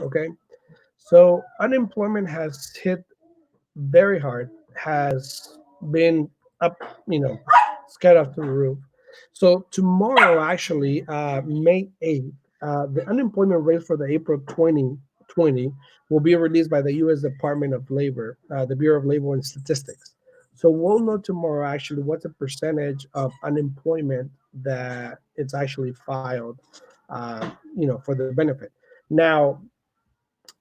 Okay, so unemployment has hit very hard, has been up, scared off to the roof. So tomorrow, actually, May 8th, the unemployment rate for the April 2020 will be released by the U.S. Department of Labor, the Bureau of Labor and Statistics. So we'll know tomorrow actually what's the percentage of unemployment that it's actually filed, for the benefit. Now,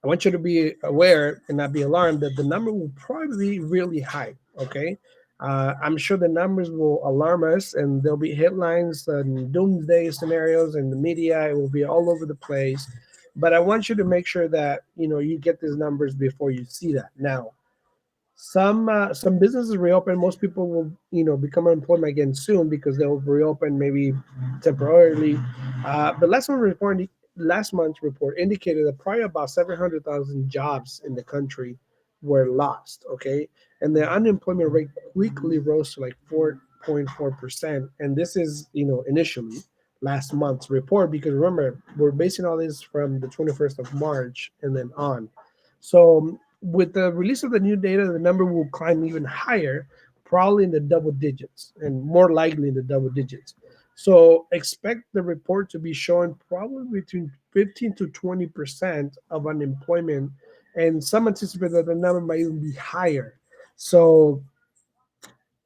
I want you to be aware and not be alarmed that the number will probably be really high. Okay. I'm sure the numbers will alarm us and there'll be headlines and doomsday scenarios in the media. It will be all over the place. But I want you to make sure that, you get these numbers before you see that. Now, some businesses reopen. Most people will, become unemployed again soon because they'll reopen maybe temporarily. But last month's report indicated that probably about 700,000 jobs in the country were lost. Okay, and the unemployment rate quickly rose to like 4.4%. And this is, initially last month's report, because remember we're basing all this from the 21st of March and then on. So with the release of the new data, the number will climb even higher, probably in the double digits, and more likely in the double digits. So expect the report to be showing probably between 15 to 20% of unemployment, and some anticipate that the number might even be higher. So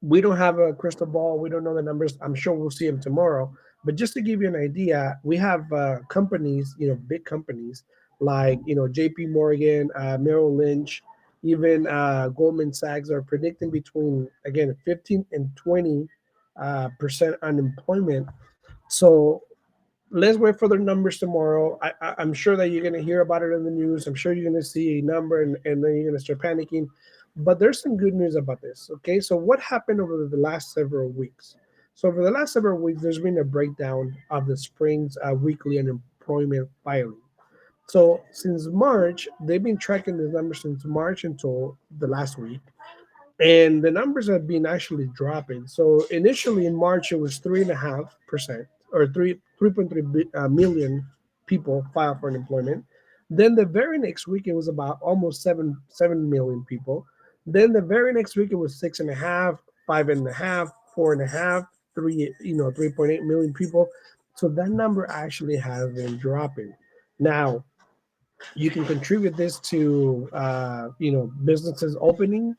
we don't have a crystal ball. We don't know the numbers. I'm sure we'll see them tomorrow. But just to give you an idea, we have companies, big companies like, J.P. Morgan, Merrill Lynch, even Goldman Sachs are predicting between, again, 15 and 20 percent unemployment. So let's wait for the numbers tomorrow. I'm sure that you're going to hear about it in the news. I'm sure you're going to see a number, and then you're going to start panicking. But there's some good news about this. Okay. So, what happened over the last several weeks? So, over the last several weeks, there's been a breakdown of the spring's weekly unemployment filing. So, since March, they've been tracking the numbers since March until the last week, and the numbers have been actually dropping. So initially in March it was 3.5%, or 3.3 million people filed for unemployment. Then the very next week it was about almost 7 million people. Then the very next week it was 6.5, 5.5, 4.5, 3.8 million people. So that number actually has been dropping. Now you can contribute this to businesses opening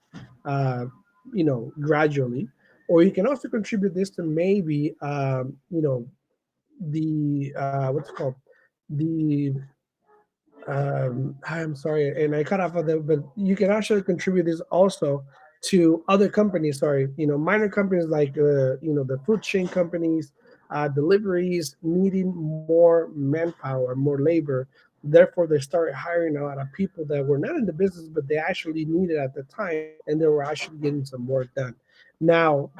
gradually, or you can also contribute this to maybe the what's it called, the I'm sorry, and I cut off of that, but you can actually contribute this also to other companies. Sorry, minor companies like the food chain companies, deliveries needing more manpower, more labor. Therefore, they started hiring a lot of people that were not in the business, but they actually needed at the time, and they were actually getting some work done. Now,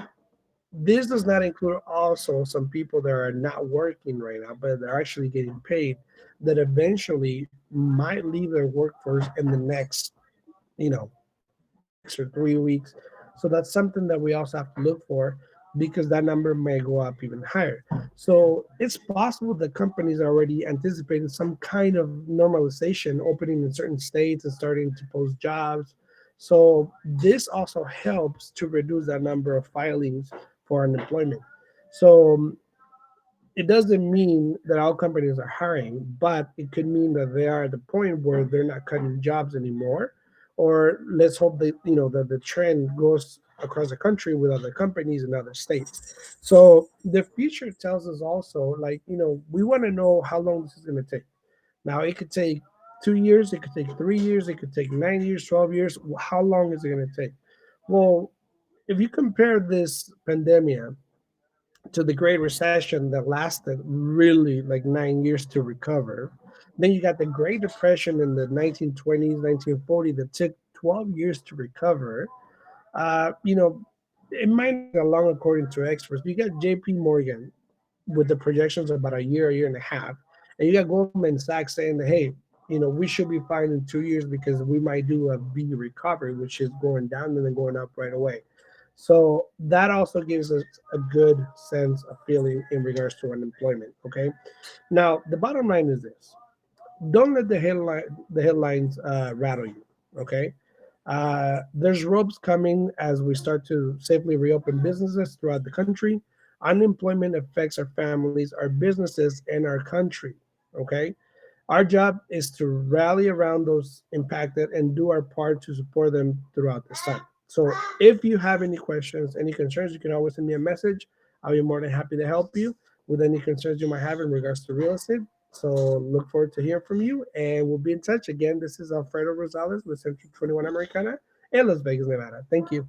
this does not include also some people that are not working right now, but they're actually getting paid, that eventually might leave their workforce in the next, 2 weeks or 3 weeks. So that's something that we also have to look for, because that number may go up even higher. So it's possible that companies are already anticipating some kind of normalization, opening in certain states and starting to post jobs. So this also helps to reduce that number of filings for unemployment. So it doesn't mean that all companies are hiring, but it could mean that they are at the point where they're not cutting jobs anymore. Or let's hope that that the trend goes across the country with other companies in other states. So the future tells us also, like, we want to know how long this is going to take. Now it could take 2 years, it could take 3 years, it could take 9 years, 12 years. How long is it going to take? Well, if you compare this pandemic to the Great Recession that lasted really like 9 years to recover. Then you got the Great Depression in the 1920s, 1940 that took 12 years to recover. Uh, you know, it might not take that long according to experts. You got J.P. Morgan with the projections about a year and a half, and you got Goldman Sachs saying that, hey, we should be fine in 2 years because we might do a V recovery, which is going down and then going up right away. So that also gives us a good sense of feeling in regards to unemployment. Okay. Now, the bottom line is this. don't let the headlines rattle you. Okay, there's ropes coming as we start to safely reopen businesses throughout the country. Unemployment affects our families, our businesses, and our country. Okay, our job is to rally around those impacted and do our part to support them throughout this time. So, if you have any questions, any concerns, you can always send me a message. I'll be more than happy to help you with any concerns you might have in regards to real estate. So, look forward to hearing from you, and we'll be in touch. Again, this is Alfredo Rosales with Central 21 Americana in Las Vegas, Nevada. Thank you.